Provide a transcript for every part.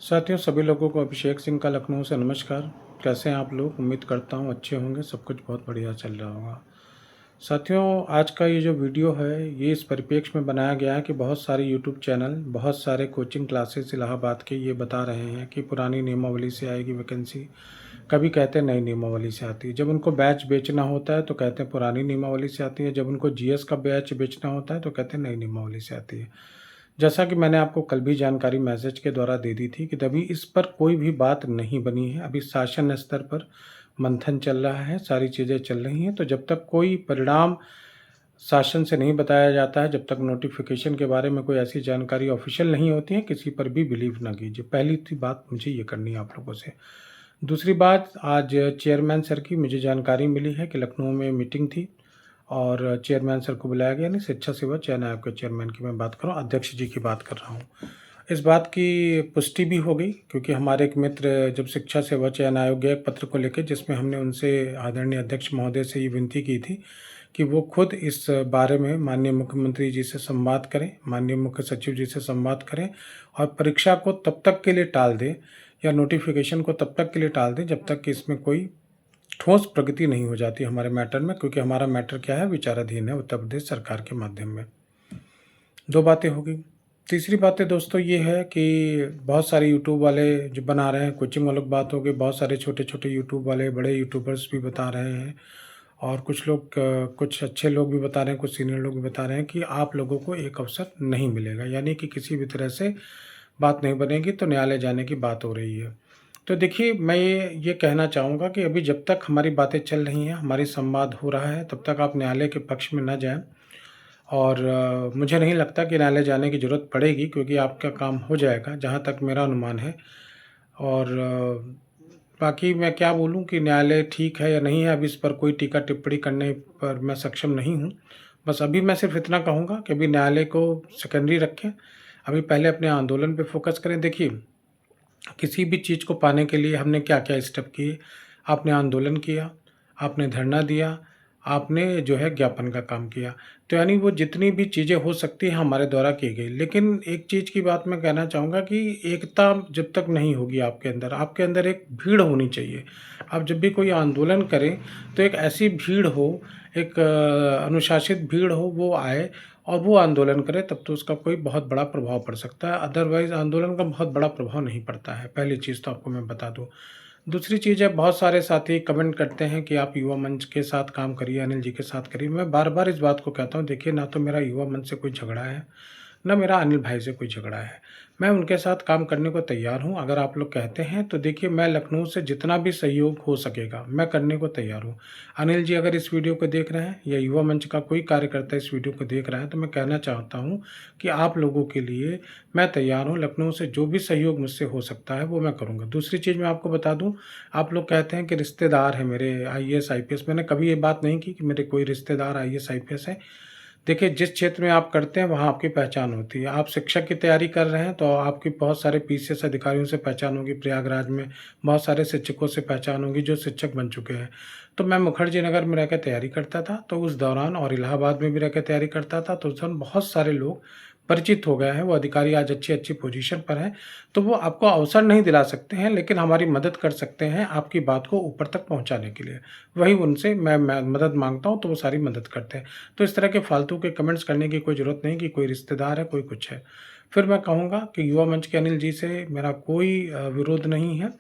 साथियों, सभी लोगों को अभिषेक सिंह का लखनऊ से नमस्कार। कैसे हैं आप लोग? उम्मीद करता हूँ अच्छे होंगे, सब कुछ बहुत बढ़िया चल रहा होगा। साथियों, आज का ये जो वीडियो है ये इस परिप्रेक्ष्य में बनाया गया है कि बहुत सारे यूट्यूब चैनल, बहुत सारे कोचिंग क्लासेस इलाहाबाद के ये बता रहे हैं कि पुरानी नियमावली से आएगी वैकेंसी। कभी कहते हैं नई नियमावली से आती है। जब उनको बैच बेचना होता है तो कहते हैं पुरानी नियमावली से आती है। जब उनको जीएस का बैच बेचना होता है तो कहते हैं नई नियमावली से आती है। जैसा कि मैंने आपको कल भी जानकारी मैसेज के द्वारा दे दी थी कि अभी इस पर कोई भी बात नहीं बनी है। अभी शासन स्तर पर मंथन चल रहा है, सारी चीज़ें चल रही हैं। तो जब तक कोई परिणाम शासन से नहीं बताया जाता है, जब तक नोटिफिकेशन के बारे में कोई ऐसी जानकारी ऑफिशियल नहीं होती है, किसी पर भी बिलीव ना कीजिए। पहली बात मुझे ये करनी है आप लोगों से। दूसरी बात, आज चेयरमैन सर की मुझे जानकारी मिली है कि लखनऊ में मीटिंग थी और चेयरमैन सर को बुलाया गया। नहीं, शिक्षा सेवा चयन आयोग के चेयरमैन की मैं बात कर रहा हूँ, अध्यक्ष जी की बात कर रहा हूँ। इस बात की पुष्टि भी हो गई क्योंकि हमारे एक मित्र जब शिक्षा सेवा चयन आयोग गए एक पत्र को लेकर, जिसमें हमने उनसे आदरणीय अध्यक्ष महोदय से ये विनती की थी कि वो खुद इस बारे में माननीय मुख्यमंत्री जी से संवाद करें, माननीय मुख्य सचिव जी से संवाद करें और परीक्षा को तब तक के लिए टाल दें या नोटिफिकेशन को तब तक के लिए टाल दें जब तक कि इसमें कोई ठोस प्रगति नहीं हो जाती हमारे मैटर में। क्योंकि हमारा मैटर क्या है, विचाराधीन है उत्तर प्रदेश सरकार के माध्यम में। दो बातें होगी। तीसरी बातें दोस्तों ये है कि बहुत सारे यूट्यूब वाले जो बना रहे हैं, कोचिंग वालों की बात होगी, बहुत सारे छोटे छोटे यूट्यूब वाले, बड़े यूट्यूबर्स भी बता रहे हैं और कुछ लोग, कुछ अच्छे लोग भी बता रहे हैं, कुछ सीनियर लोग भी बता रहे हैं कि आप लोगों को एक अवसर नहीं मिलेगा, यानी कि किसी भी तरह से बात नहीं बनेगी तो न्यायालय जाने की बात हो रही है। तो देखिए, मैं ये कहना चाहूँगा कि अभी जब तक हमारी बातें चल रही हैं, हमारी संवाद हो रहा है, तब तक आप न्यायालय के पक्ष में ना जाएं। और मुझे नहीं लगता कि न्यायालय जाने की ज़रूरत पड़ेगी क्योंकि आपका काम हो जाएगा, जहाँ तक मेरा अनुमान है। और बाकी मैं क्या बोलूँ कि न्यायालय ठीक है या नहीं है, अभी इस पर कोई टीका टिप्पणी करने पर मैं सक्षम नहीं हूँ। बस अभी मैं सिर्फ इतना कहूँगा कि अभी न्यायालय को सेकेंडरी रखें, अभी पहले अपने आंदोलन पे फोकस करें। देखिए, किसी भी चीज़ को पाने के लिए हमने क्या क्या स्टेप किए। आपने आंदोलन किया, आपने धरना दिया, आपने जो है ज्ञापन का काम किया। तो यानी वो जितनी भी चीज़ें हो सकती हैं हमारे द्वारा की गई। लेकिन एक चीज़ की बात मैं कहना चाहूँगा कि एकता जब तक नहीं होगी आपके अंदर एक भीड़ होनी चाहिए। आप जब भी कोई आंदोलन करें तो एक ऐसी भीड़ हो, एक अनुशासित भीड़ हो, वो आए और वो आंदोलन करे, तब तो उसका कोई बहुत बड़ा प्रभाव पड़ सकता है। अदरवाइज़ आंदोलन का बहुत बड़ा प्रभाव नहीं पड़ता है। पहली चीज़ तो आपको मैं बता दूँ। दूसरी चीज़ है, बहुत सारे साथी कमेंट करते हैं कि आप युवा मंच के साथ काम करिए, अनिल जी के साथ करिए। मैं बार-बार इस बात को कहता हूँ, देखिए, ना तो मेरा युवा मंच से कोई झगड़ा है, ना मेरा अनिल भाई से कोई झगड़ा है। मैं उनके साथ काम करने को तैयार हूँ। अगर आप लोग कहते हैं तो देखिए, मैं लखनऊ से जितना भी सहयोग हो सकेगा मैं करने को तैयार हूँ। अनिल जी अगर इस वीडियो को देख रहे हैं या युवा मंच का कोई कार्यकर्ता इस वीडियो को देख रहा है तो मैं कहना चाहता हूँ कि आप लोगों के लिए मैं तैयार हूँ। लखनऊ से जो भी सहयोग मुझसे हो सकता है वो मैं करूँगा। दूसरी चीज़ मैं आपको बता दूँ, आप लोग कहते हैं कि रिश्तेदार है मेरे आईएएस आईपीएस। मैंने कभी ये बात नहीं की कि मेरे कोई रिश्तेदार आईएएस आईपीएस है। देखिए, जिस क्षेत्र में आप करते हैं वहाँ आपकी पहचान होती है। आप शिक्षक की तैयारी कर रहे हैं तो आपकी बहुत सारे पीसीएस अधिकारियों से पहचान होगी, प्रयागराज में बहुत सारे शिक्षकों से पहचान होगी जो शिक्षक बन चुके हैं। तो मैं मुखर्जी नगर में रहकर तैयारी करता था तो उस दौरान, और इलाहाबाद में भी रहकर तैयारी करता था तो उस दौरान बहुत सारे लोग परिचित हो गए हैं। वो अधिकारी आज अच्छी पोजीशन पर हैं। तो वो आपको अवसर नहीं दिला सकते हैं लेकिन हमारी मदद कर सकते हैं आपकी बात को ऊपर तक पहुँचाने के लिए। वही उनसे मैं मदद माँगता हूँ तो वो सारी मदद करते हैं। तो इस तरह के फालतू के कमेंट्स करने की कोई ज़रूरत नहीं कि कोई रिश्तेदार है, कोई कुछ है। फिर मैं कहूँगा कि युवा मंच के अनिल जी से मेरा कोई विरोध नहीं है।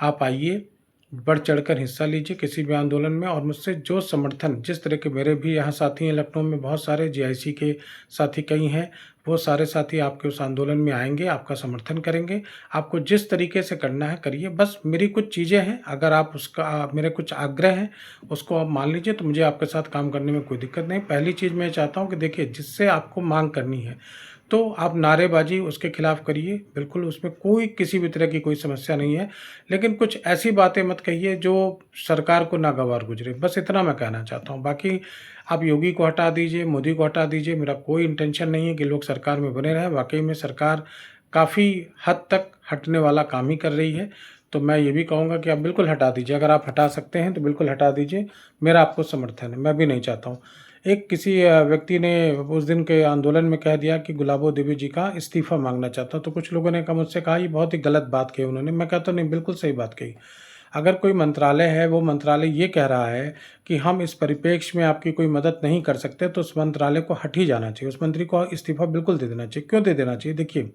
आप आइए, बढ़ चढ़कर हिस्सा लीजिए किसी भी आंदोलन में और मुझसे जो समर्थन, जिस तरह के मेरे भी यहाँ साथी हैं लखनऊ में, बहुत सारे जीआईसी के साथी कई हैं, वो सारे साथी आपके उस आंदोलन में आएंगे, आपका समर्थन करेंगे। आपको जिस तरीके से करना है करिए। बस मेरी कुछ चीज़ें हैं, अगर आप उसका, मेरे कुछ आग्रह हैं उसको आप मान लीजिए तो मुझे आपके साथ काम करने में कोई दिक्कत नहीं। पहली चीज़ मैं चाहता हूँ कि देखिए, जिससे आपको मांग करनी है तो आप नारेबाजी उसके खिलाफ करिए, बिल्कुल उसमें कोई किसी भी तरह की कोई समस्या नहीं है। लेकिन कुछ ऐसी बातें मत कहिए जो सरकार को नागवार गुजरे। बस इतना मैं कहना चाहता हूँ। बाकी आप योगी को हटा दीजिए, मोदी को हटा दीजिए, मेरा कोई इंटेंशन नहीं है कि लोग सरकार में बने रहें। वाकई में सरकार काफ़ी हद तक हटने वाला काम ही कर रही है। तो मैं ये भी कहूँगा कि आप बिल्कुल हटा दीजिए। अगर आप हटा सकते हैं तो बिल्कुल हटा दीजिए, मेरा आपको समर्थन है। मैं भी नहीं चाहता हूँ। एक किसी व्यक्ति ने उस दिन के आंदोलन में कह दिया कि गुलाबो देवी जी का इस्तीफ़ा मांगना चाहता, तो कुछ लोगों ने मुझसे कहा ये बहुत ही गलत बात कही उन्होंने। मैं कहता हूँ नहीं, बिल्कुल सही बात कही। अगर कोई मंत्रालय है, वो मंत्रालय ये कह रहा है कि हम इस परिप्रेक्ष्य में आपकी कोई मदद नहीं कर सकते, तो उस मंत्रालय को हट ही जाना चाहिए, उस मंत्री को इस्तीफ़ा बिल्कुल दे देना चाहिए। क्यों दे देना चाहिए? देखिए,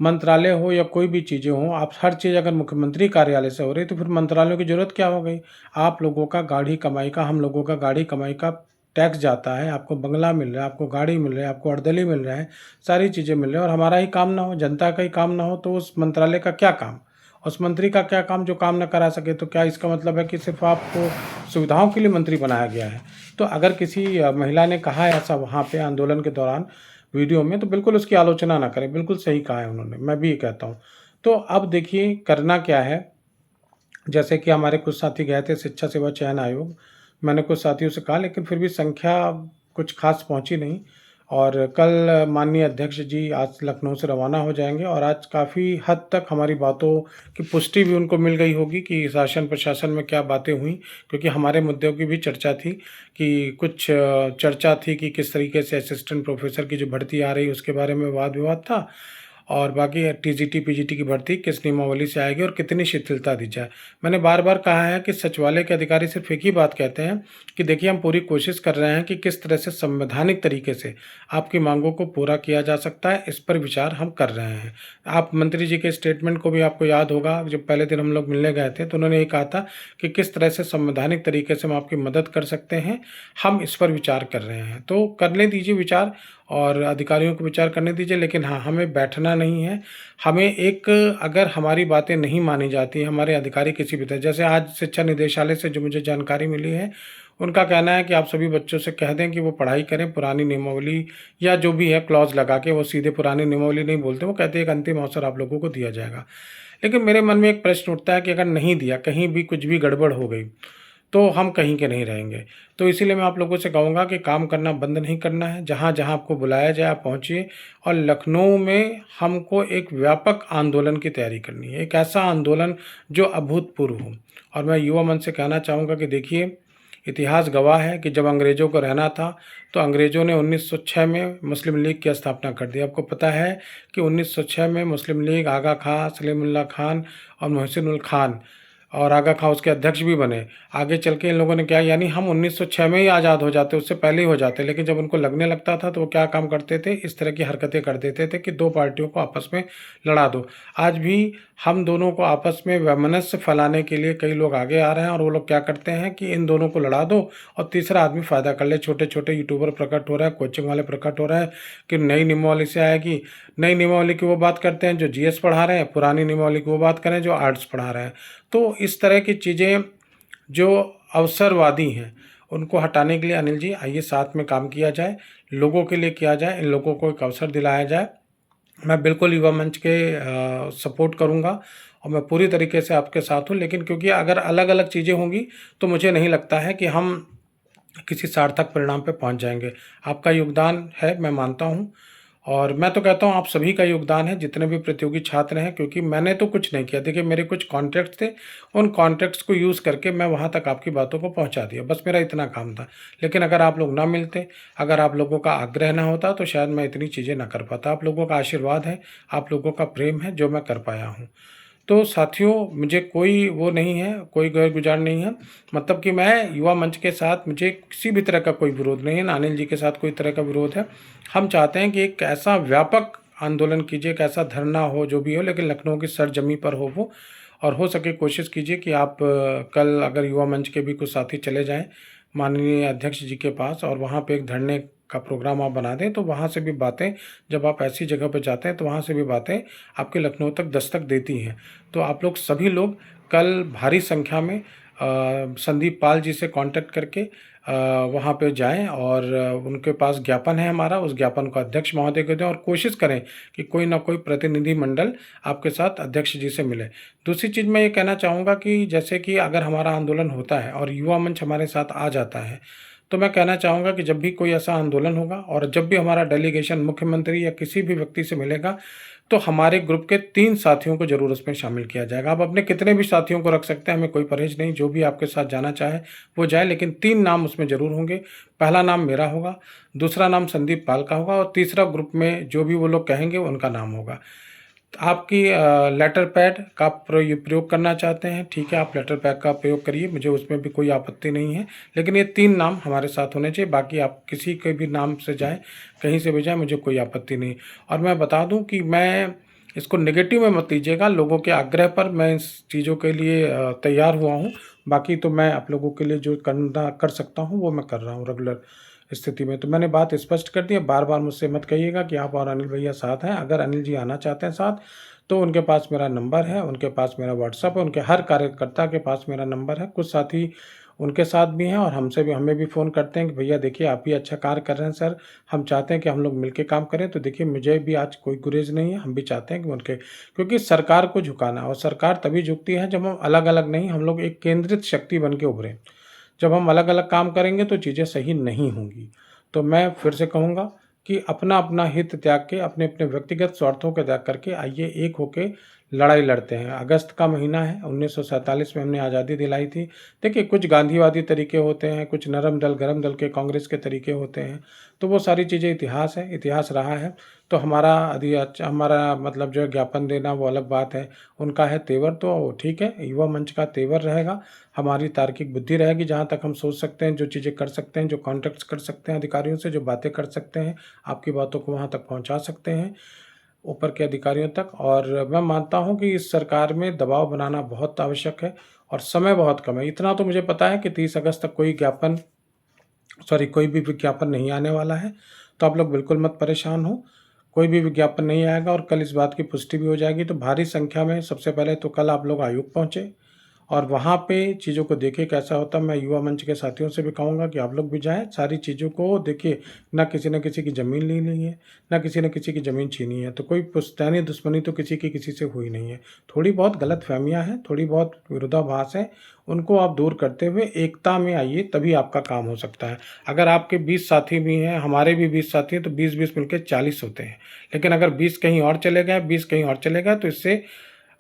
मंत्रालय हो या कोई भी चीज़ें हों, आप हर चीज़ अगर मुख्यमंत्री कार्यालय से हो रही है, तो फिर मंत्रालयों की ज़रूरत क्या हो गई? आप लोगों का गाढ़ी कमाई का, हम लोगों का गाढ़ी कमाई का टैक्स जाता है, आपको बंगला मिल रहा है, आपको गाड़ी मिल रहा है, आपको अर्दली मिल रहा है, सारी चीज़ें मिल रही हैं, और हमारा ही काम ना हो, जनता का ही काम ना हो, तो उस मंत्रालय का क्या काम? उस मंत्री का क्या काम जो काम ना करा सके? तो क्या इसका मतलब है कि सिर्फ़ आपको सुविधाओं के लिए मंत्री बनाया गया है? तो अगर किसी महिला ने कहा है ऐसा वहाँ पे आंदोलन के दौरान वीडियो में, तो बिल्कुल उसकी आलोचना ना करें, बिल्कुल सही कहा है उन्होंने, मैं भी ये कहता हूँ। तो अब देखिए करना क्या है, जैसे कि हमारे कुछ साथी गए थे शिक्षा सेवा चयन आयोग, मैंने कुछ साथियों से कहा, लेकिन फिर भी संख्या कुछ खास पहुंची नहीं। और कल माननीय अध्यक्ष जी आज लखनऊ से रवाना हो जाएंगे, और आज काफ़ी हद तक हमारी बातों की पुष्टि भी उनको मिल गई होगी कि शासन प्रशासन में क्या बातें हुई, क्योंकि हमारे मुद्दों की भी चर्चा थी कि कुछ चर्चा थी कि किस तरीके से असिस्टेंट प्रोफेसर की जो भर्ती आ रही है उसके बारे में वाद विवाद था, और बाकी टीजीटी पीजीटी की भर्ती किस नियमावली से आएगी और कितनी शिथिलता दी जाए। मैंने बार बार कहा है कि सचिवालय के अधिकारी सिर्फ एक ही बात कहते हैं कि देखिए हम पूरी कोशिश कर रहे हैं कि किस तरह से संवैधानिक तरीके से आपकी मांगों को पूरा किया जा सकता है, इस पर विचार हम कर रहे हैं। आप मंत्री जी के स्टेटमेंट को भी आपको याद होगा, जब पहले दिन हम लोग मिलने गए थे तो उन्होंने ये कहा था कि किस तरह से संवैधानिक तरीके से हम आपकी मदद कर सकते हैं, हम इस पर विचार कर रहे हैं। तो करने दीजिए विचार, और अधिकारियों को विचार करने दीजिए, लेकिन हाँ, हमें बैठना नहीं है। हमें एक, अगर हमारी बातें नहीं मानी जाती, हमारे अधिकारी किसी भी तरह, जैसे आज शिक्षा निदेशालय से जो मुझे जानकारी मिली है, उनका कहना है कि आप सभी बच्चों से कह दें कि वो पढ़ाई करें, पुरानी नियमावली या जो भी है क्लॉज लगा के, वो सीधे पुरानी नियमावली नहीं बोलते, वो कहते हैं एक अंतिम अवसर आप लोगों को दिया जाएगा। लेकिन मेरे मन में एक प्रश्न उठता है कि अगर नहीं दिया, कहीं भी कुछ भी गड़बड़ हो गई, तो हम कहीं के नहीं रहेंगे। तो इसीलिए मैं आप लोगों से कहूँगा कि काम करना बंद नहीं करना है, जहाँ जहाँ आपको बुलाया जाए आप पहुँचिए, और लखनऊ में हमको एक व्यापक आंदोलन की तैयारी करनी है, एक ऐसा आंदोलन जो अभूतपूर्व हो। और मैं युवा मंच से कहना चाहूँगा कि देखिए, इतिहास गवाह है कि जब अंग्रेज़ों को रहना था, तो अंग्रेज़ों ने 1906 में मुस्लिम लीग की स्थापना कर दी। आपको पता है कि 1906 में मुस्लिम लीग, आगा खां, सलीमुल्लाह खान और मोहसिन उल खान, और आगा खां उसके अध्यक्ष भी बने। आगे चल के इन लोगों ने क्या, यानी हम 1906 में ही आज़ाद हो जाते, उससे पहले ही हो जाते, लेकिन जब उनको लगने लगता था तो वो क्या काम करते थे, इस तरह की हरकतें कर देते थे कि दो पार्टियों को आपस में लड़ा दो। आज भी हम दोनों को आपस में वैमनस्य फैलाने के लिए कई लोग आगे आ रहे हैं, और वो लोग क्या करते हैं कि इन दोनों को लड़ा दो और तीसरा आदमी फ़ायदा कर ले। छोटे छोटे यूट्यूबर प्रकट हो रहा है, कोचिंग वाले प्रकट हो रहा है कि नई नियमावली से आएगी। नई नियमावली की वो बात करते हैं जो जीएस पढ़ा रहे हैं, पुरानी नियमावली की वो बात करें जो आर्ट्स पढ़ा रहे हैं। तो इस तरह की चीज़ें जो अवसरवादी हैं, उनको हटाने के लिए अनिल जी आइए साथ में काम किया जाए, लोगों के लिए किया जाए, इन लोगों को एक अवसर दिलाया जाए। मैं बिल्कुल युवा मंच के सपोर्ट करूंगा, और मैं पूरी तरीके से आपके साथ हूं, लेकिन क्योंकि अगर अलग अलग चीज़ें होंगी तो मुझे नहीं लगता है कि हम किसी सार्थक परिणाम पे पहुंच जाएंगे। आपका योगदान है, मैं मानता हूं, और मैं तो कहता हूं आप सभी का योगदान है, जितने भी प्रतियोगी छात्र हैं, क्योंकि मैंने तो कुछ नहीं किया। देखिए मेरे कुछ कॉन्टैक्ट्स थे, उन कॉन्टैक्ट्स को यूज़ करके मैं वहां तक आपकी बातों को पहुंचा दिया, बस मेरा इतना काम था। लेकिन अगर आप लोग ना मिलते, अगर आप लोगों का आग्रह ना होता, तो शायद मैं इतनी चीज़ें ना कर पाता। आप लोगों का आशीर्वाद है, आप लोगों का प्रेम है, जो मैं कर पाया हूँ। तो साथियों, मुझे कोई वो नहीं है, कोई गैर गुजार नहीं है, मतलब कि मैं युवा मंच के साथ, मुझे किसी भी तरह का कोई विरोध नहीं है, ना अनिल जी के साथ कोई तरह का विरोध है। हम चाहते हैं कि एक ऐसा व्यापक आंदोलन कीजिए, एक ऐसा धरना हो, जो भी हो, लेकिन लखनऊ की सरजमी पर हो वो। और हो सके कोशिश कीजिए कि आप कल अगर युवा मंच के भी कुछ साथी चले जाएं माननीय अध्यक्ष जी के पास, और वहाँ पे एक धरने का प्रोग्राम आप बना दें, तो वहाँ से भी बातें, जब आप ऐसी जगह पर जाते हैं तो वहाँ से भी बातें आपके लखनऊ तक दस्तक देती हैं। तो आप लोग सभी लोग कल भारी संख्या में संदीप पाल जी से कांटेक्ट करके वहाँ पे जाएं, और उनके पास ज्ञापन है हमारा, उस ज्ञापन को अध्यक्ष महोदय को दें, और कोशिश करें कि कोई ना कोई प्रतिनिधि मंडल आपके साथ अध्यक्ष जी से मिले। दूसरी चीज़ मैं ये कहना चाहूँगा कि जैसे कि अगर हमारा आंदोलन होता है और युवा मंच हमारे साथ आ जाता है, तो मैं कहना चाहूँगा कि जब भी कोई ऐसा आंदोलन होगा और जब भी हमारा डेलीगेशन मुख्यमंत्री या किसी भी व्यक्ति से मिलेगा, तो हमारे ग्रुप के 3 साथियों को ज़रूर उसमें शामिल किया जाएगा। आप अपने कितने भी साथियों को रख सकते हैं, हमें कोई परहेज नहीं, जो भी आपके साथ जाना चाहे वो जाए, लेकिन 3 नाम उसमें ज़रूर होंगे। पहला नाम मेरा होगा, दूसरा नाम संदीप पाल का होगा और तीसरा ग्रुप में जो भी वो लोग कहेंगे उनका नाम होगा। आपकी लेटर पैड का प्रयोग करना चाहते हैं, ठीक है, आप लेटर पैड का प्रयोग करिए, मुझे उसमें भी कोई आपत्ति नहीं है। लेकिन ये 3 नाम हमारे साथ होने चाहिए, बाकी आप किसी के भी नाम से जाएँ, कहीं से भी जाएँ, मुझे कोई आपत्ति नहीं। और मैं बता दूं कि मैं इसको नेगेटिव में मत लीजिएगा, लोगों के आग्रह पर मैं इस चीज़ों के लिए तैयार हुआ हूँ। बाकी तो मैं आप लोगों के लिए जो करना कर सकता हूँ वो मैं कर रहा हूँ रेगुलर स्थिति में। तो मैंने बात स्पष्ट कर दी है, बार-बार मुझसे मत कहिएगा कि आप और अनिल भैया साथ हैं। अगर अनिल जी आना चाहते हैं साथ, तो उनके पास मेरा नंबर है, उनके पास मेरा व्हाट्सएप है, उनके हर कार्यकर्ता के पास मेरा नंबर है। कुछ साथी उनके साथ भी हैं और हमसे भी हमें भी फ़ोन करते हैं कि भैया देखिए आप भी अच्छा कार्य कर रहे हैं सर, हम चाहते हैं कि हम लोग मिलके काम करें। तो देखिए मुझे भी आज कोई गुरेज नहीं है, हम भी चाहते हैं कि उनके, क्योंकि सरकार को झुकाना है और सरकार तभी झुकती है जब हम अलग-अलग नहीं, हम लोग एक केंद्रित शक्ति बन के उभरें। जब हम अलग-अलग काम करेंगे तो चीज़ें सही नहीं होंगी। तो मैं फिर से कहूँगा कि अपना-अपना हित त्याग के, अपने-अपने व्यक्तिगत स्वार्थों का त्याग करके आइए एक होके लड़ाई लड़ते हैं। अगस्त का महीना है, 1947 में हमने आज़ादी दिलाई थी। देखिए कुछ गांधीवादी तरीके होते हैं, कुछ नरम दल, गरम दल के कांग्रेस के तरीके होते हैं। तो वो सारी चीज़ें इतिहास है, इतिहास रहा है। तो हमारा हमारा मतलब जो है ज्ञापन देना वो अलग बात है। उनका है तेवर तो ठीक है, युवा मंच का तेवर रहेगा। हमारी तार्किक बुद्धि रहेगी, जहाँ तक हम सोच सकते हैं, जो चीज़ें कर सकते हैं, जो कॉन्टैक्ट्स कर सकते हैं अधिकारियों से, जो बातें कर सकते हैं, आपकी बातों को वहाँ तक पहुँचा सकते हैं, ऊपर के अधिकारियों तक। और मैं मानता हूँ कि इस सरकार में दबाव बनाना बहुत आवश्यक है और समय बहुत कम है। इतना तो मुझे पता है कि 30 अगस्त तक कोई भी विज्ञापन नहीं आने वाला है। तो आप लोग बिल्कुल मत परेशान हो, कोई भी विज्ञापन नहीं आएगा और कल इस बात की पुष्टि भी हो जाएगी। तो भारी संख्या में सबसे पहले तो कल आप लोग आयोग पहुँचे और वहाँ पे चीज़ों को देखिए कैसा होता है। मैं युवा मंच के साथियों से भी कहूँगा कि आप लोग भी जाएँ, सारी चीज़ों को देखिए। ना किसी न किसी की ज़मीन ली नहीं है, ना किसी न किसी की ज़मीन छीनी है, तो कोई पुश्तैनी दुश्मनी तो किसी की किसी से हुई नहीं है। थोड़ी बहुत गलतफ़हमियाँ हैं, थोड़ी बहुत विरोधाभास है, उनको आप दूर करते हुए एकता में आइए, तभी आपका काम हो सकता है। अगर आपके 20 साथी भी हैं, हमारे भी 20 साथी हैं, तो 20-20 मिलके 40 होते हैं। लेकिन अगर 20 कहीं और चले गए, 20 कहीं और चले गए, तो इससे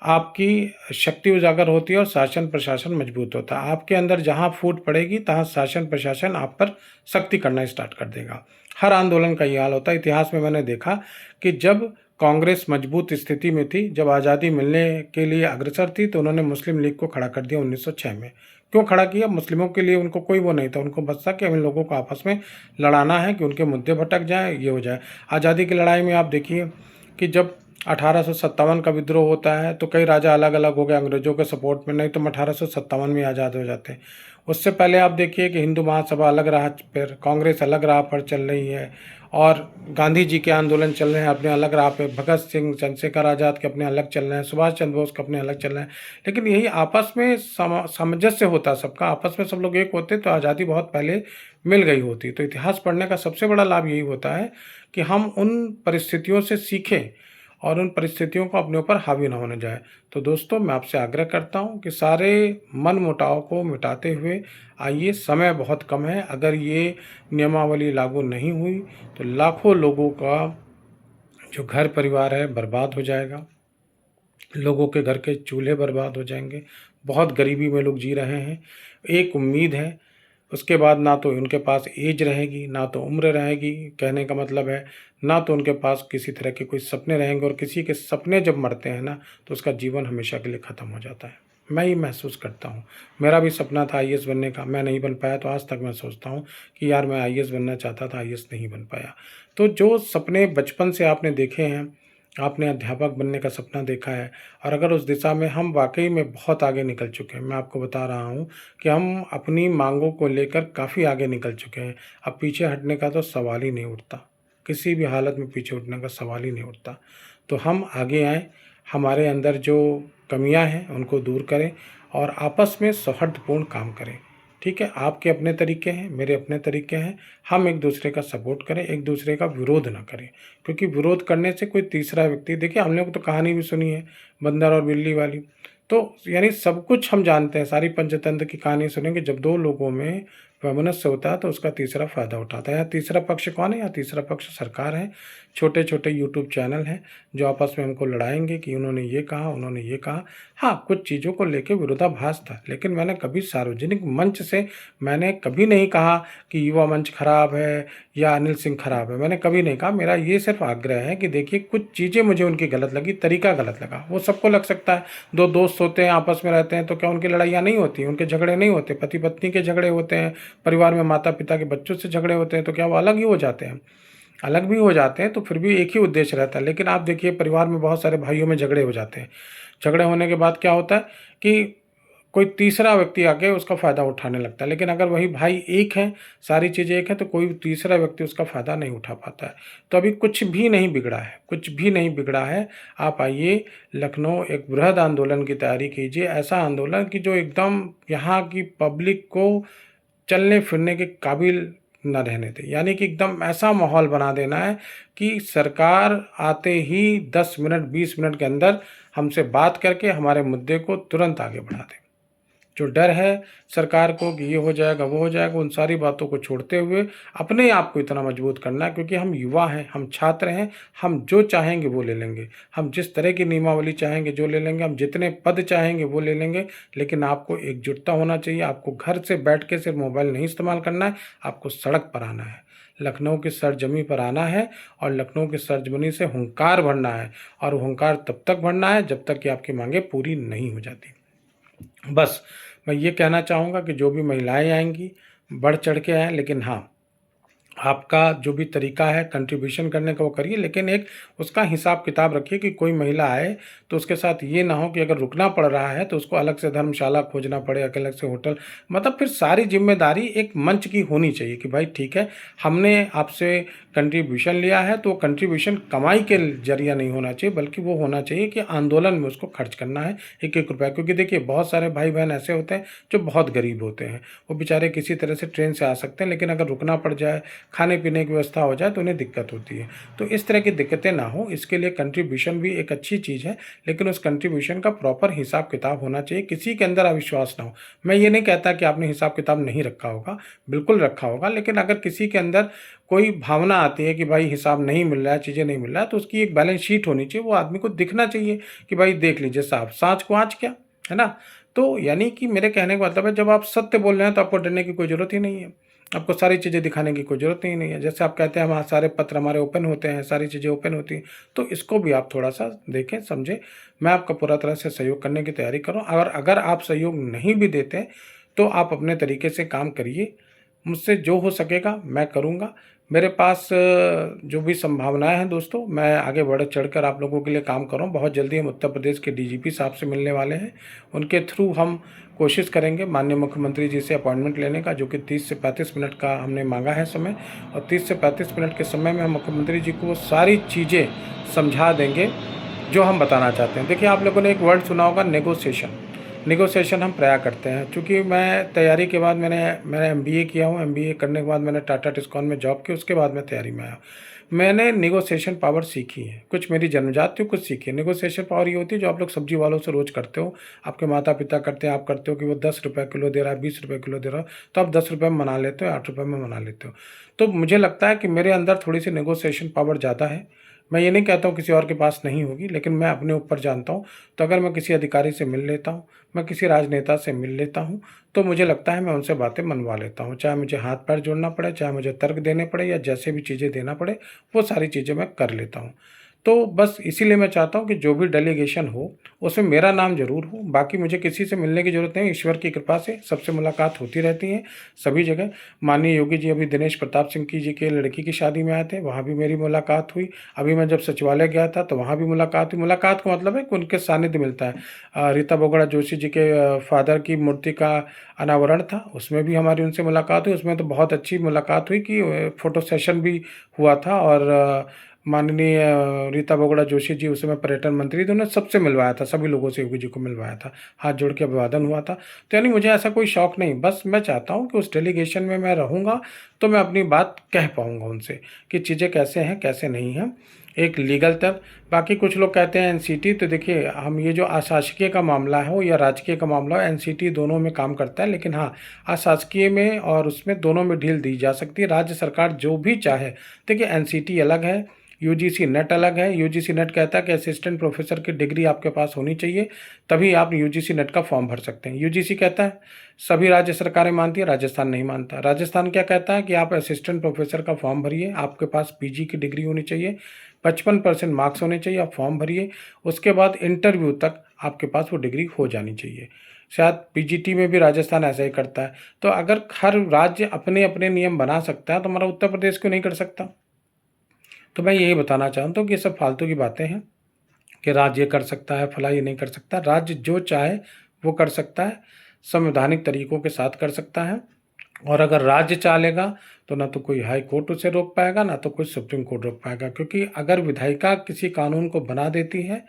आपकी शक्ति उजागर होती है और शासन प्रशासन मजबूत होता है। आपके अंदर जहाँ फूट पड़ेगी, तहाँ शासन प्रशासन आप पर सख्ती करना स्टार्ट कर देगा। हर आंदोलन का ये हाल होता है। इतिहास में मैंने देखा कि जब कांग्रेस मजबूत स्थिति में थी, जब आज़ादी मिलने के लिए अग्रसर थी, तो उन्होंने मुस्लिम लीग को खड़ा कर दिया 1906 में। क्यों खड़ा किया? मुस्लिमों के लिए उनको कोई वो नहीं था, उनको बस था कि हम इन लोगों को आपस में लड़ाना है, कि उनके मुद्दे भटक जाएँ, ये हो जाए। आज़ादी की लड़ाई में आप देखिए कि जब 1857 का विद्रोह होता है, तो कई राजा अलग अलग हो गए अंग्रेजों के सपोर्ट में, नहीं तो 1857 में आज़ाद हो जाते हैं। उससे पहले आप देखिए कि हिंदू महासभा अलग राह पर, कांग्रेस अलग राह पर चल रही है और गांधी जी के आंदोलन चल रहे हैं अपने अलग राह पे, भगत सिंह, चंद्रशेखर आज़ाद के अपने अलग चल रहे हैं, सुभाष चंद्र बोस के अपने अलग चल रहे हैं। लेकिन यही आपस में सामंजस्य होता सबका, आपस में सब लोग एक होते तो आज़ादी बहुत पहले मिल गई होती। तो इतिहास पढ़ने का सबसे बड़ा लाभ यही होता है कि हम उन परिस्थितियों से सीखें और उन परिस्थितियों को अपने ऊपर हावी ना होने जाए। तो दोस्तों, मैं आपसे आग्रह करता हूं कि सारे मन मुटाव को मिटाते हुए आइए, समय बहुत कम है। अगर ये नियमावली लागू नहीं हुई तो लाखों लोगों का जो घर परिवार है बर्बाद हो जाएगा, लोगों के घर के चूल्हे बर्बाद हो जाएंगे, बहुत गरीबी में लोग जी रहे हैं। एक उम्मीद है, उसके बाद ना तो उनके पास एज रहेगी, ना तो उम्र रहेगी, कहने का मतलब है ना तो उनके पास किसी तरह के कोई सपने रहेंगे। और किसी के सपने जब मरते हैं ना, तो उसका जीवन हमेशा के लिए ख़त्म हो जाता है। मैं ये महसूस करता हूँ। मेरा भी सपना था आईएएस बनने का, मैं नहीं बन पाया, तो आज तक मैं सोचता हूँ कि यार मैं आईएएस बनना चाहता था, आईएएस नहीं बन पाया। तो जो सपने बचपन से आपने देखे हैं, आपने अध्यापक बनने का सपना देखा है, और अगर उस दिशा में हम वाकई में बहुत आगे निकल चुके हैं। मैं आपको बता रहा हूँ कि हम अपनी मांगों को लेकर काफ़ी आगे निकल चुके हैं। अब पीछे हटने का तो सवाल ही नहीं उठता, किसी भी हालत में पीछे उठने का सवाल ही नहीं उठता। तो हम आगे आएँ, हमारे अंदर जो कमियां हैं उनको दूर करें और आपस में सौहार्दपूर्ण काम करें। ठीक है, आपके अपने तरीके हैं, मेरे अपने तरीके हैं, हम एक दूसरे का सपोर्ट करें, एक दूसरे का विरोध ना करें। क्योंकि विरोध करने से कोई तीसरा व्यक्ति, देखिए हमने तो कहानी भी सुनी है बंदर और बिल्ली वाली, तो यानी सब कुछ हम जानते हैं, सारी पंचतंत्र की कहानी सुनेंगे। जब दो लोगों में वैमनस्य होता है तो उसका तीसरा फ़ायदा उठाता है। यहाँ तीसरा पक्ष कौन है? यहाँ तीसरा पक्ष सरकार है। छोटे छोटे यूट्यूब चैनल हैं जो आपस में हमको लड़ाएंगे कि उन्होंने ये कहा, उन्होंने ये कहा। हाँ, कुछ चीज़ों को लेके विरोधाभास था, लेकिन मैंने कभी सार्वजनिक मंच से मैंने कभी नहीं कहा कि युवा मंच खराब है या अनिल सिंह खराब है। मैंने कभी नहीं कहा। मेरा ये सिर्फ आग्रह है कि देखिए, कुछ चीज़ें मुझे उनकी गलत लगी, तरीका गलत लगा। वो सबको लग सकता है। दो दोस्त होते हैं, आपस में रहते हैं, तो क्या उनकी लड़ाइयाँ नहीं होती? उनके झगड़े नहीं होते? पति पत्नी के झगड़े होते हैं, परिवार में माता पिता के बच्चों से झगड़े होते हैं, तो क्या वो अलग ही हो जाते हैं? अलग भी हो जाते हैं तो फिर भी एक ही उद्देश्य रहता है। लेकिन आप देखिए, परिवार में बहुत सारे भाइयों में झगड़े हो जाते हैं। झगड़े होने के बाद क्या होता है कि कोई तीसरा व्यक्ति आके उसका फ़ायदा उठाने लगता है। लेकिन अगर वही भाई एक हैं, सारी चीज़ें एक हैं, तो कोई तीसरा व्यक्ति उसका फ़ायदा नहीं उठा पाता है। तो अभी कुछ भी नहीं बिगड़ा है, कुछ भी नहीं बिगड़ा है। आप आइए लखनऊ, एक बृहद आंदोलन की तैयारी कीजिए। ऐसा आंदोलन कि जो एकदम यहाँ की पब्लिक को चलने फिरने के काबिल न रहने दे। यानी कि एकदम ऐसा माहौल बना देना है कि सरकार आते ही 10 मिनट 20 मिनट के अंदर हमसे बात करके हमारे मुद्दे को तुरंत आगे बढ़ा दे। जो डर है सरकार को कि ये हो जाएगा, वो हो जाएगा, उन सारी बातों को छोड़ते हुए अपने आप को इतना मजबूत करना है, क्योंकि हम युवा हैं, हम छात्र हैं। हम जो चाहेंगे वो ले लेंगे, हम जिस तरह की नियमावली चाहेंगे जो ले लेंगे, हम जितने पद चाहेंगे वो ले लेंगे। लेकिन आपको एकजुटता होना चाहिए। आपको घर से बैठ के सिर्फ मोबाइल नहीं इस्तेमाल करना है, आपको सड़क पर आना है, लखनऊ की सरजमी पर आना है और लखनऊ की सरजमी से हुंकार भरना है। और हुंकार तब तक भरना है जब तक कि आपकी मांगें पूरी नहीं हो जाती। बस मैं ये कहना चाहूँगा कि जो भी महिलाएं आएंगी, बढ़ चढ़ के आएँ, लेकिन हाँ, आपका जो भी तरीका है कंट्रीब्यूशन करने का वो करिए, लेकिन एक उसका हिसाब किताब रखिए कि कोई महिला आए तो उसके साथ ये ना हो कि अगर रुकना पड़ रहा है तो उसको अलग से धर्मशाला खोजना पड़े, अलग से होटल। मतलब फिर सारी जिम्मेदारी एक मंच की होनी चाहिए कि भाई ठीक है, हमने आपसे कंट्रीब्यूशन लिया है तो कंट्रीब्यूशन कमाई के जरिए नहीं होना चाहिए, बल्कि वो होना चाहिए कि आंदोलन में उसको खर्च करना है एक एक रुपया। क्योंकि देखिए, बहुत सारे भाई बहन ऐसे होते हैं जो बहुत गरीब होते हैं। वो बेचारे किसी तरह से ट्रेन से आ सकते हैं, लेकिन अगर रुकना पड़ जाए, खाने पीने की व्यवस्था हो जाए तो उन्हें दिक्कत होती है। तो इस तरह की दिक्कतें ना हो, इसके लिए कंट्रीब्यूशन भी एक अच्छी चीज़ है, लेकिन उस कंट्रीब्यूशन का प्रॉपर हिसाब किताब होना चाहिए। किसी के अंदर अविश्वास ना हो। मैं ये नहीं कहता कि आपने हिसाब किताब नहीं रखा होगा, बिल्कुल रखा होगा, लेकिन अगर किसी के अंदर कोई भावना आती है कि भाई हिसाब नहीं मिल रहा है, चीज़ें नहीं मिल रहा है, तो उसकी एक बैलेंस शीट होनी चाहिए। वो आदमी को दिखना चाहिए कि भाई देख लीजिए साहब, साँच को आँच क्या, है ना? तो यानी कि मेरे कहने का मतलब है, जब आप सत्य बोल रहे हैं तो आपको डरने की कोई ज़रूरत ही नहीं है। आपको सारी चीज़ें दिखाने की कोई ज़रूरत ही नहीं है। जैसे आप कहते हैं हमारे सारे पत्र हमारे ओपन होते हैं, सारी चीज़ें ओपन होती हैं, तो इसको भी आप थोड़ा-सा देखें, समझें। मैं आपका पूरा तरह से सहयोग करने की तैयारी कर रहा हूँ। अगर आप सहयोग नहीं भी देते, तो आप अपने तरीके से काम करिए। मुझसे जो हो सकेगा मैं करूँगा। मेरे पास जो भी संभावनाएँ हैं दोस्तों, मैं आगे बढ़ चढ़कर आप लोगों के लिए काम कर रहा हूँ। बहुत जल्दी हम उत्तर प्रदेश के डीजीपी साहब से मिलने वाले हैं। उनके थ्रू हम कोशिश करेंगे माननीय मुख्यमंत्री जी से अपॉइंटमेंट लेने का, जो कि 30 से 35 मिनट का हमने मांगा है समय। और 30 से 35 मिनट के समय में हम मुख्यमंत्री जी को वो सारी चीज़ें समझा देंगे जो हम बताना चाहते हैं। देखिए, आप लोगों ने एक वर्ड सुना होगा, नेगोशिएशन। नेगोशिएशन हम प्रयास करते हैं। चूँकि मैं तैयारी के बाद मैंने एमबीए किया हूँ। एमबीए करने के बाद मैंने टाटा टिस्कॉन में जॉब की, उसके बाद मैं तैयारी में आया। मैंने नेगोशिएशन पावर सीखी है। कुछ मेरी जन्मजात थी, कुछ सीखी है। नेगोशिएशन पावर ये होती है जो आप लोग सब्जी वालों से रोज़ करते हो, आपके माता पिता करते हैं, आप करते हो कि वो 10 रुपये किलो दे रहा है, 20 रुपये किलो दे रहा है, तो आप 10 रुपये में मना लेते हो, 8 रुपये में मना लेते हो। तो मुझे लगता है कि मेरे अंदर थोड़ी सी नेगोशिएशन पावर ज़्यादा है। मैं ये नहीं कहता हूँ किसी और के पास नहीं होगी, लेकिन मैं अपने ऊपर जानता हूँ। तो अगर मैं किसी अधिकारी से मिल लेता हूँ, मैं किसी राजनेता से मिल लेता हूँ, तो मुझे लगता है मैं उनसे बातें मनवा लेता हूँ। चाहे मुझे हाथ पैर जोड़ना पड़े, चाहे मुझे तर्क देने पड़े, या जैसे भी चीज़ें देना पड़े, वो सारी चीज़ें मैं कर लेता हूँ। तो बस इसीलिए मैं चाहता हूँ कि जो भी डेलीगेशन हो उसमें मेरा नाम ज़रूर हो। बाकी मुझे किसी से मिलने की ज़रूरत नहीं। ईश्वर की कृपा से सबसे मुलाकात होती रहती है सभी जगह। माननीय योगी जी अभी दिनेश प्रताप सिंह की जी के लड़की की शादी में आए थे, वहाँ भी मेरी मुलाकात हुई। अभी मैं जब सचिवालय गया था तो वहाँ भी मुलाकात हुई। मुलाकात का मतलब है कि उनके सानिध्य मिलता है। रीता बोगड़ा जोशी जी के फादर की मूर्ति का अनावरण था, उसमें भी हमारी उनसे मुलाकात हुई। उसमें तो बहुत अच्छी मुलाकात हुई कि फ़ोटो सेशन भी हुआ था। और माननीय रीता बोगड़ा जोशी जी उस समय पर्यटन मंत्री थे, उन्होंने सबसे मिलवाया था, सभी लोगों से योगी जी को मिलवाया था, हाथ जोड़ के अभिवादन हुआ था। तो यानी मुझे ऐसा कोई शौक़ नहीं, बस मैं चाहता हूँ कि उस डेलीगेशन में मैं रहूँगा तो मैं अपनी बात कह पाऊँगा उनसे कि चीज़ें कैसे हैं कैसे नहीं हैं। एक लीगल तर्क। बाकी कुछ लोग कहते हैं एनसीटी, तो देखिए हम ये जो अशासकीय का मामला हो या राजकीय का मामला हो, एनसीटी दोनों में काम करता है, लेकिन हाँ अशासकीय में और उसमें दोनों में ढील दी जा सकती है। राज्य सरकार जो भी चाहे, देखिए एनसीटी अलग है, यूजीसी नेट अलग है। यूजीसी नेट कहता है कि असिस्टेंट प्रोफेसर की डिग्री आपके पास होनी चाहिए, तभी आप यूजीसी नेट का फॉर्म भर सकते हैं। यूजीसी कहता है, सभी राज्य सरकारें मानती है, राजस्थान नहीं मानता। राजस्थान क्या कहता है कि आप असिस्टेंट प्रोफेसर का फॉर्म भरिए, आपके पास पीजी की डिग्री होनी चाहिए, 55% मार्क्स होने चाहिए, आप फॉर्म भरिए, उसके बाद इंटरव्यू तक आपके पास वो डिग्री हो जानी चाहिए। शायद पीजीटी में भी राजस्थान ऐसा ही करता है। तो अगर हर राज्य अपने अपने नियम बना सकता है तो हमारा उत्तर प्रदेश क्यों नहीं कर सकता? तो मैं यही बताना चाहता हूँ कि ये सब फालतू की बातें हैं कि राज्य ये कर सकता है, फला ये नहीं कर सकता। राज्य जो चाहे वो कर सकता है, संवैधानिक तरीकों के साथ कर सकता है। और अगर राज्य चाहेगा तो ना तो कोई हाई कोर्ट उसे रोक पाएगा, ना तो कोई सुप्रीम कोर्ट रोक पाएगा। क्योंकि अगर विधायिका किसी कानून को बना देती है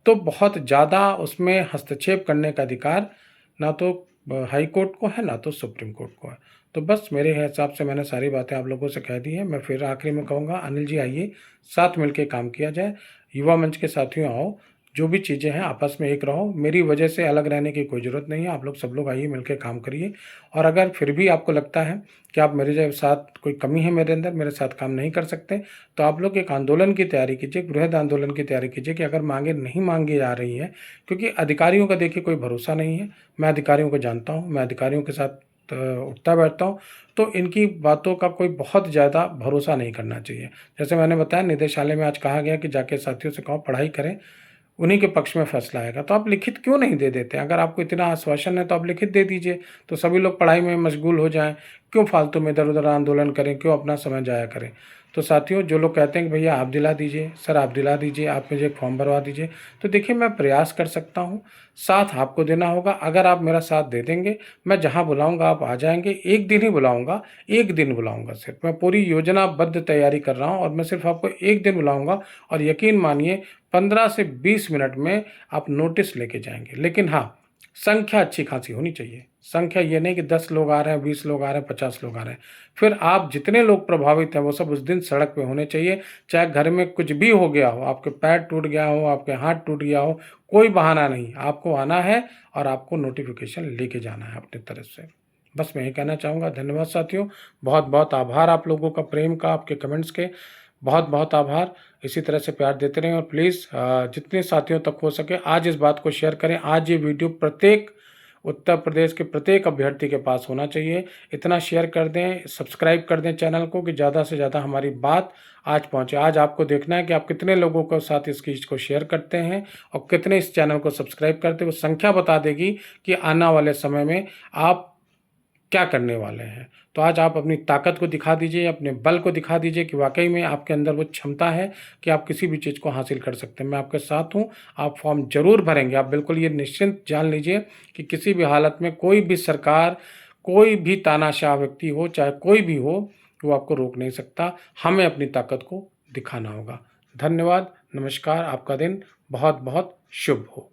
तो बहुत ज़्यादा उसमें हस्तक्षेप करने का अधिकार ना तो हाई कोर्ट को है, ना तो सुप्रीम कोर्ट को है। तो बस मेरे हिसाब से मैंने सारी बातें आप लोगों से कह दी हैं। मैं फिर आखिरी में कहूँगा, अनिल जी आइए, साथ मिलके काम किया जाए। युवा मंच के साथियों आओ, जो भी चीज़ें हैं आपस में एक रहो। मेरी वजह से अलग रहने की कोई ज़रूरत नहीं है। आप लोग सब लोग आइए, मिलके काम करिए। और अगर फिर भी आपको लगता है कि आप मेरे जो साथ कोई कमी है मेरे अंदर, मेरे साथ काम नहीं कर सकते, तो आप लोग एक आंदोलन की तैयारी कीजिए, बृहद आंदोलन की तैयारी कीजिए कि अगर मांगे नहीं मांगी जा रही हैं, क्योंकि अधिकारियों का देखिए कोई भरोसा नहीं है। मैं अधिकारियों को जानता हूँ, मैं अधिकारियों के साथ उठता बैठता हूँ, तो इनकी बातों का कोई बहुत ज़्यादा भरोसा नहीं करना चाहिए। जैसे मैंने बताया, निदेशालय में आज कहा गया कि जाके साथियों से कहो पढ़ाई करें, उन्हीं के पक्ष में फैसला आएगा। तो आप लिखित क्यों नहीं दे देते? अगर आपको इतना आश्वासन है तो आप लिखित दे दीजिए, तो सभी लोग पढ़ाई में मशगूल हो जाएं। क्यों फालतू में इधर उधर आंदोलन करें, क्यों अपना समय जाया करें? तो साथियों, जो लोग कहते हैं कि भैया आप दिला दीजिए, सर आप दिला दीजिए, आप मुझे एक फॉर्म भरवा दीजिए, तो देखिए मैं प्रयास कर सकता हूँ, साथ आपको देना होगा। अगर आप मेरा साथ दे देंगे, मैं जहाँ बुलाऊंगा आप आ जाएंगे। एक दिन ही बुलाऊंगा, एक दिन बुलाऊंगा सिर्फ। मैं पूरी योजनाबद्ध तैयारी कर रहा हूँ और मैं सिर्फ आपको एक दिन बुलाऊंगा, और यकीन मानिए 15 से 20 मिनट में आप नोटिस लेके जाएंगे। लेकिन हाँ, संख्या अच्छी खासी होनी चाहिए। संख्या ये नहीं कि 10 लोग आ रहे हैं, 20 लोग आ रहे हैं, 50 लोग आ रहे हैं। फिर आप जितने लोग प्रभावित हैं वो सब उस दिन सड़क पे होने चाहिए। चाहे घर में कुछ भी हो गया हो, आपके पैर टूट गया हो, आपके हाथ टूट गया हो, कोई बहाना नहीं, आपको आना है और आपको नोटिफिकेशन लेके जाना है अपनी तरफ से। बस मैं ये कहना चाहूँगा। धन्यवाद साथियों, बहुत बहुत आभार आप लोगों का, प्रेम का, आपके कमेंट्स के बहुत बहुत आभार। इसी तरह से प्यार देते रहें और प्लीज़ जितने साथियों तक हो सके आज इस बात को शेयर करें। आज ये वीडियो प्रत्येक उत्तर प्रदेश के प्रत्येक अभ्यर्थी के पास होना चाहिए। इतना शेयर कर दें, सब्सक्राइब कर दें चैनल को कि ज़्यादा से ज़्यादा हमारी बात आज पहुँचे। आज आपको देखना है कि आप कितने लोगों को साथ इस चीज़ को शेयर करते हैं और कितने इस चैनल को सब्सक्राइब करते हैं। वो संख्या बता देगी कि आने वाले समय में आप क्या करने वाले हैं। तो आज आप अपनी ताकत को दिखा दीजिए, अपने बल को दिखा दीजिए कि वाकई में आपके अंदर वो क्षमता है कि आप किसी भी चीज़ को हासिल कर सकते हैं। मैं आपके साथ हूँ, आप फॉर्म जरूर भरेंगे। आप बिल्कुल ये निश्चिंत जान लीजिए कि किसी भी हालत में कोई भी सरकार, कोई भी तानाशाह व्यक्ति हो, चाहे कोई भी हो, वो आपको रोक नहीं सकता। हमें अपनी ताकत को दिखाना होगा। धन्यवाद, नमस्कार, आपका दिन बहुत बहुत शुभ हो।